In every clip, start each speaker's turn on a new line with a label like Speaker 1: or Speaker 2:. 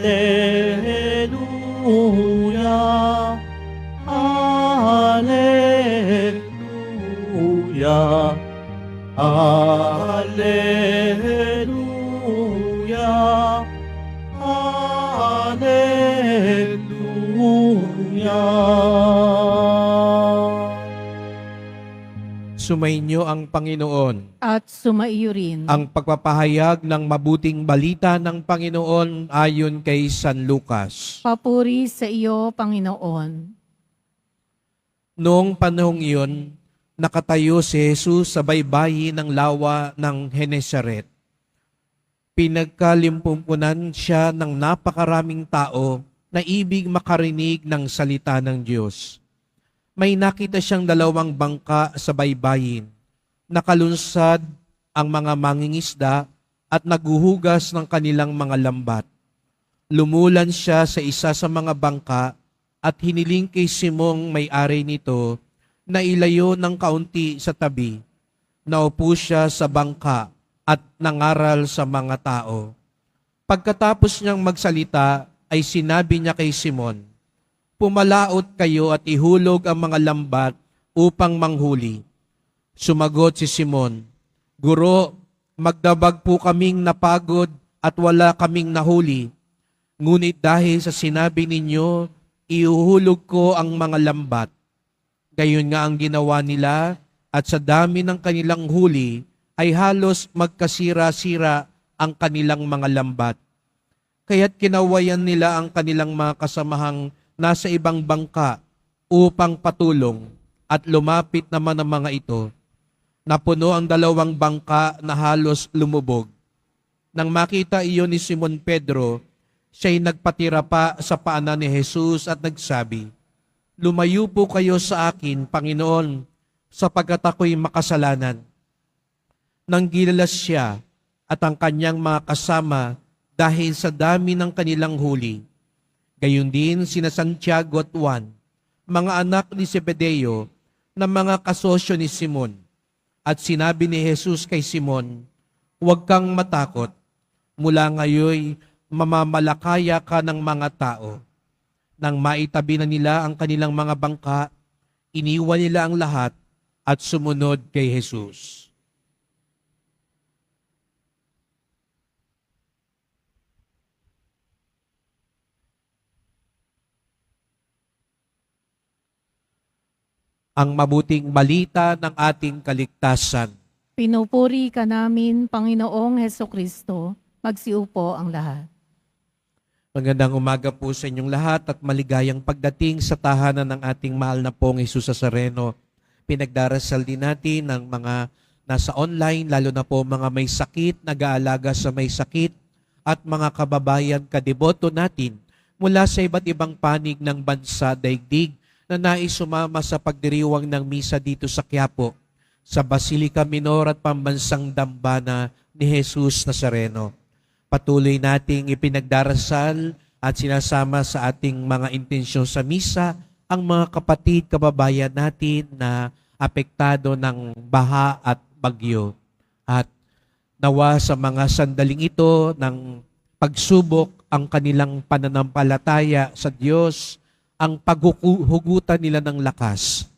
Speaker 1: Alleluia, Alleluia, Alleluia, Alleluia.
Speaker 2: Sumainyo ang Panginoon.
Speaker 3: At sumaiyo rin.
Speaker 2: Ang pagpapahayag ng mabuting balita ng Panginoon ayon kay San Lucas.
Speaker 3: Papuri sa iyo, Panginoon.
Speaker 2: Noong panahong iyon, nakatayo si Jesus sa baybayin ng lawa ng Genesaret. Pinagkalimpumpunan siya ng napakaraming tao na ibig makarinig ng salita ng Diyos. May nakita siyang dalawang bangka sa baybayin. Nakalunsad ang mga mangingisda at naguhugas ng kanilang mga lambat. Lumulan siya sa isa sa mga bangka at hiniling kay Simong may-ari nito na ilayo ng kaunti sa tabi. Naupo siya sa bangka at nangaral sa mga tao. Pagkatapos niyang magsalita ay sinabi niya kay Simon, "Pumalaot kayo at ihulog ang mga lambat upang manghuli." Sumagot si Simon, "Guro, magdabag po kaming napagod at wala kaming nahuli. Ngunit dahil sa sinabi ninyo, ihuhulog ko ang mga lambat." Gayon nga ang ginawa nila at sa dami ng kanilang huli ay halos magkasira-sira ang kanilang mga lambat. Kaya't kinawayan nila ang kanilang mga kasamahang nasa ibang bangka upang patulong at lumapit naman ang mga ito. Napuno ang dalawang bangka na halos lumubog. Nang makita iyon ni Simon Pedro, siya'y nagpatira pa sa paanan ni Jesus at nagsabi, "Lumayo po kayo sa akin, Panginoon, sapagkat ako'y makasalanan." Nang gilalas siya at ang kanyang mga kasama dahil sa dami ng kanilang huli. Gayon din sina Santiago at Juan, mga anak ni Zebedeo, na mga kasosyo ni Simon. At sinabi ni Jesus kay Simon, "Huwag kang matakot, mula ngayon mamamalakaya ka ng mga tao." Nang maitabi na nila ang kanilang mga bangka, iniwan nila ang lahat at sumunod kay Jesus. Ang mabuting balita ng ating kaligtasan.
Speaker 3: Pinupuri ka namin, Panginoong Hesukristo. Magsiupo ang lahat.
Speaker 2: Magandang umaga po sa inyong lahat at maligayang pagdating sa tahanan ng ating mahal na pong Jesus Nazareno. Pinagdarasal din natin ng mga nasa online, lalo na po mga may sakit, nag-aalaga sa may sakit, at mga kababayan kadeboto natin mula sa iba't ibang panig ng bansa daigdig na nais sumama sa pagdiriwang ng misa dito sa Quiapo, sa Basilica Minor at Pambansang Dambana ni Jesus Nazareno. Patuloy nating ipinagdarasal at sinasama sa ating mga intensyon sa misa ang mga kapatid, kababayan natin na apektado ng baha at bagyo. At nawa sa mga sandaling ito ng pagsubok ang kanilang pananampalataya sa Diyos, ang paghuhugutan nila ng lakas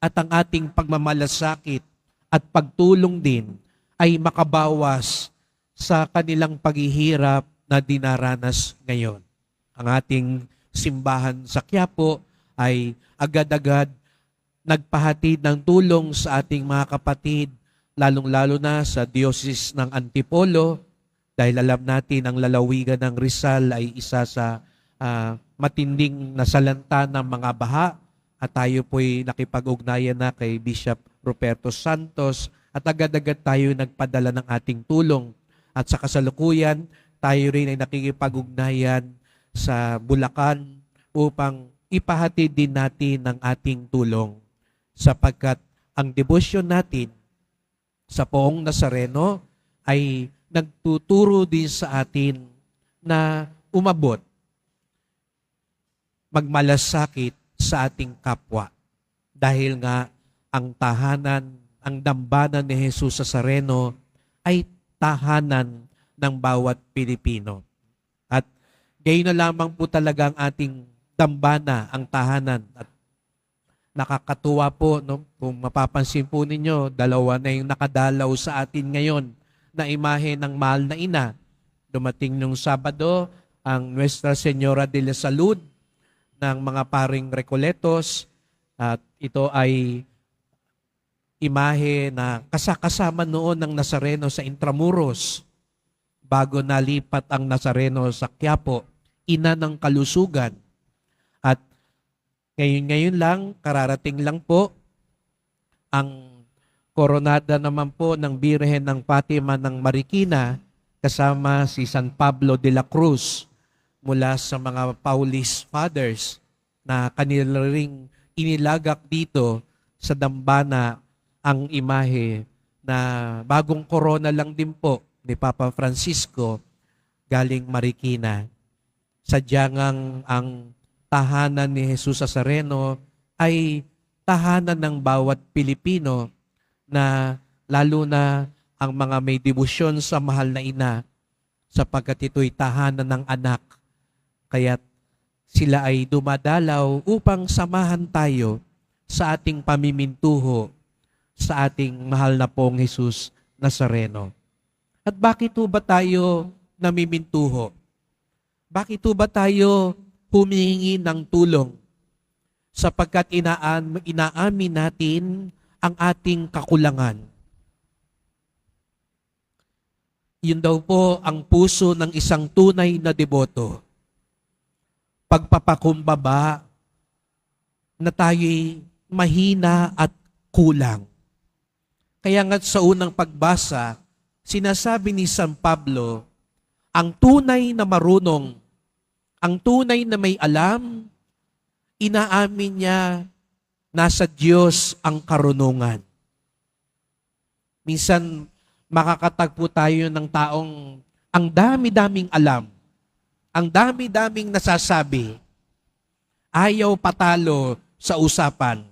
Speaker 2: at ang ating pagmamalasakit at pagtulong din ay makabawas sa kanilang paghihirap na dinaranas ngayon. Ang ating simbahan sa Quiapo ay agad-agad nagpahatid ng tulong sa ating mga kapatid, lalong-lalo na sa Diocese ng Antipolo, dahil alam natin ang lalawigan ng Rizal ay isa sa matinding nasalanta ng mga baha, at tayo po'y nakipag-ugnayan na kay Bishop Ruperto Santos at agad-agad tayo nagpadala ng ating tulong. At sa kasalukuyan, tayo rin ay nakikipag-ugnayan sa Bulacan upang ipahatid din natin ang ating tulong, sapagkat ang debosyon natin sa Poong Nazareno ay nagtuturo din sa atin na umabot, magmalasakit sa ating kapwa. Dahil nga ang tahanan, ang dambana ni Jesus Nazareno ay tahanan ng bawat Pilipino. At Gayon na lamang po talaga ang ating dambana, ang tahanan. At nakakatuwa po, no? Kung mapapansin po ninyo, dalawa na yung nakadalaw sa atin ngayon na imahe ng mahal na ina. Dumating nung Sabado, ang Nuestra Señora de la Salud ng mga paring Recoletos. At ito ay imahe na kasama noon ng Nazareno sa Intramuros bago nalipat ang Nazareno sa Quiapo, ina ng kalusugan. At ngayon lang, kararating lang po, ang koronada naman po ng Birhen ng Fatima ng Marikina kasama si San Pablo de la Cruz mula sa mga Paulist Fathers na kanila ring inilagak dito sa dambana ang imahe na bagong corona lang din po ni Papa Francisco galing Marikina. Sadyang ang tahanan ni Jesus Nazareno ay tahanan ng bawat Pilipino na lalo na ang mga may debosyon sa mahal na ina sapagkat ito'y tahanan ng anak. Kaya't sila ay dumadalaw upang samahan tayo sa ating pamimintuho sa ating mahal na pong Jesus Nazareno. At bakit ba tayo namimintuho? Bakit ba tayo humihingi ng tulong? Sapagkat inaamin natin ang ating kakulangan. Yun daw po ang puso ng isang tunay na deboto. Pagpapakumbaba na tayo'y mahina at kulang. Kaya nga sa unang pagbasa, sinasabi ni San Pablo, ang tunay na marunong, ang tunay na may alam, inaamin niya nasa Diyos ang karunungan. Minsan makakatagpo tayo ng taong ang dami-daming alam, ang dami-daming nasasabi, ayaw patalo sa usapan.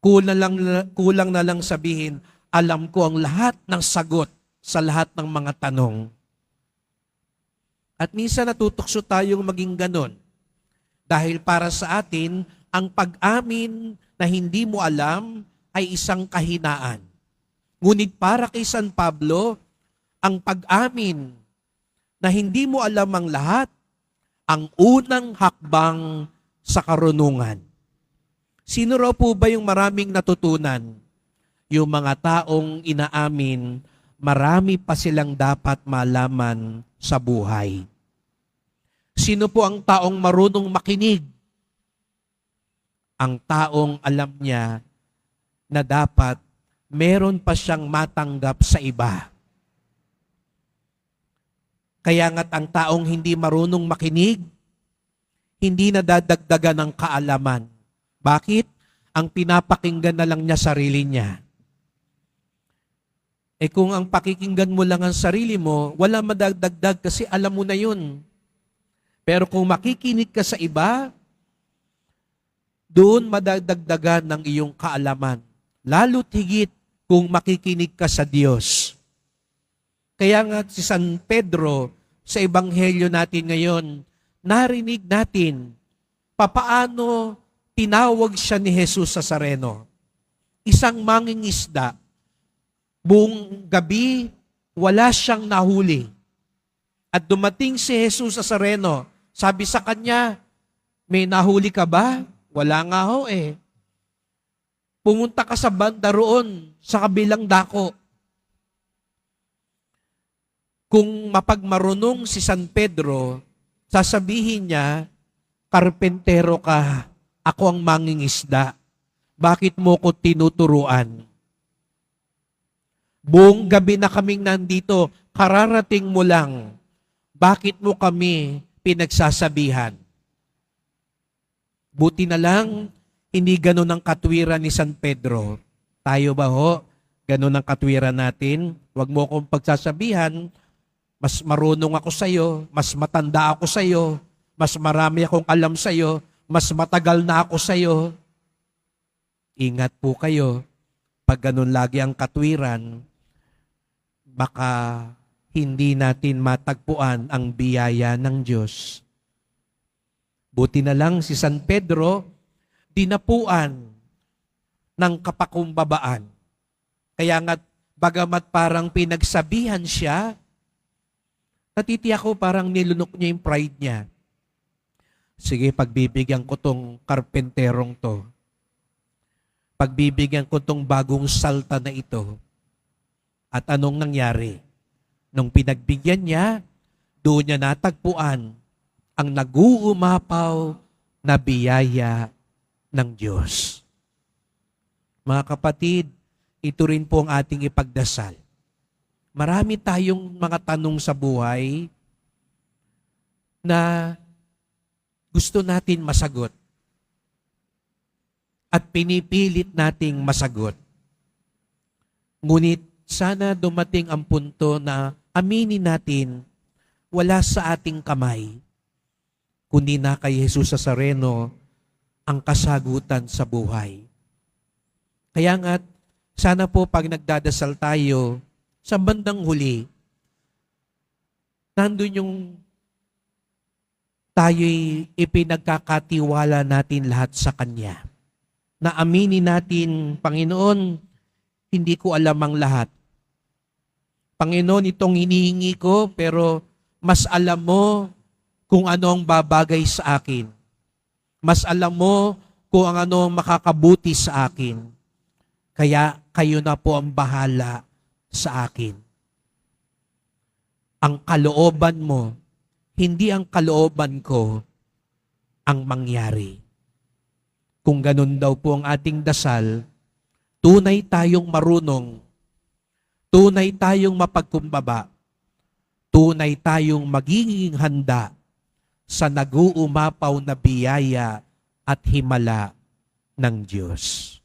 Speaker 2: Kulang na lang sabihin, alam ko ang lahat ng sagot sa lahat ng mga tanong. At minsan natutokso tayong maging ganon. Dahil para sa atin, ang pag-amin na hindi mo alam ay isang kahinaan. Ngunit para kay San Pablo, ang pag-amin na hindi mo alam ang lahat, ang unang hakbang sa karunungan. Sino raw po ba yung maraming natutunan? Yung mga taong inaamin, marami pa silang dapat malaman sa buhay. Sino po ang taong marunong makinig? Ang taong alam niya na dapat meron pa siyang matanggap sa iba. Kaya nga't ang taong hindi marunong makinig, hindi nadadagdagan ng kaalaman. Bakit? Ang pinapakinggan na lang niya sarili niya. Kung ang pakikinggan mo lang ang sarili mo, wala madagdagdag kasi alam mo na yun. Pero kung makikinig ka sa iba, doon madagdagdagan ng iyong kaalaman. Lalo't higit kung makikinig ka sa Diyos. Kaya nga si San Pedro sa ebanghelyo natin ngayon, narinig natin papaano tinawag siya ni Jesus Nazareno. Isang mangingisda. Buong gabi, wala siyang nahuli. At dumating si Jesus Nazareno, sabi sa kanya, may nahuli ka ba? Wala nga ho eh. Pumunta ka sa banda roon, sa kabilang dako. Kung mapagmarunong si San Pedro, sasabihin niya, karpentero ka, ako ang mangingisda. Bakit mo ko tinuturuan? Buong gabi na kaming nandito, kararating mo lang. Bakit mo kami pinagsasabihan? Buti na lang, hindi ganun ang katwiran ni San Pedro. Tayo ba ho? Ganun ang katwiran natin. Huwag mo akong pagsasabihan, mas marunong ako sa'yo, mas matanda ako sa'yo, mas marami akong alam sa'yo, mas matagal na ako sa'yo. Ingat po kayo. Pag ganun lagi ang katwiran, baka hindi natin matagpuan ang biyaya ng Diyos. Buti na lang si San Pedro, dinapuan ng kapakumbabaan. Kaya nga, bagamat parang pinagsabihan siya, natitiyak ko parang nilunok niya yung pride niya. Sige, pagbibigyan ko tong karpenterong to. Pagbibigyan ko tong bagong salta na ito. At anong nangyari? Nung pinagbigyan niya, doon niya natagpuan ang nag-uumapaw na biyaya ng Diyos. Mga kapatid, ito rin po ang ating ipagdasal. Marami tayong mga tanong sa buhay na gusto natin masagot at pinipilit nating masagot. Ngunit sana dumating ang punto na aminin natin wala sa ating kamay, kundi na kay Jesus Nazareno ang kasagutan sa buhay. Kaya nga, sana po pag nagdadasal tayo, sa bandang huli, nandun yung tayo'y ipinagkakatiwala natin lahat sa Kanya. Na aminin natin, Panginoon, hindi ko alam ang lahat. Panginoon, itong hinihingi ko, pero mas alam mo kung ano ang babagay sa akin. Mas alam mo kung ano ang makakabuti sa akin. Kaya kayo na po ang bahala sa akin. Ang kalooban mo, hindi ang kalooban ko ang mangyari. Kung ganun daw po ang ating dasal, tunay tayong marunong, tunay tayong mapagkumbaba, tunay tayong magiging handa sa nag-uumapaw na biyaya at himala ng Diyos.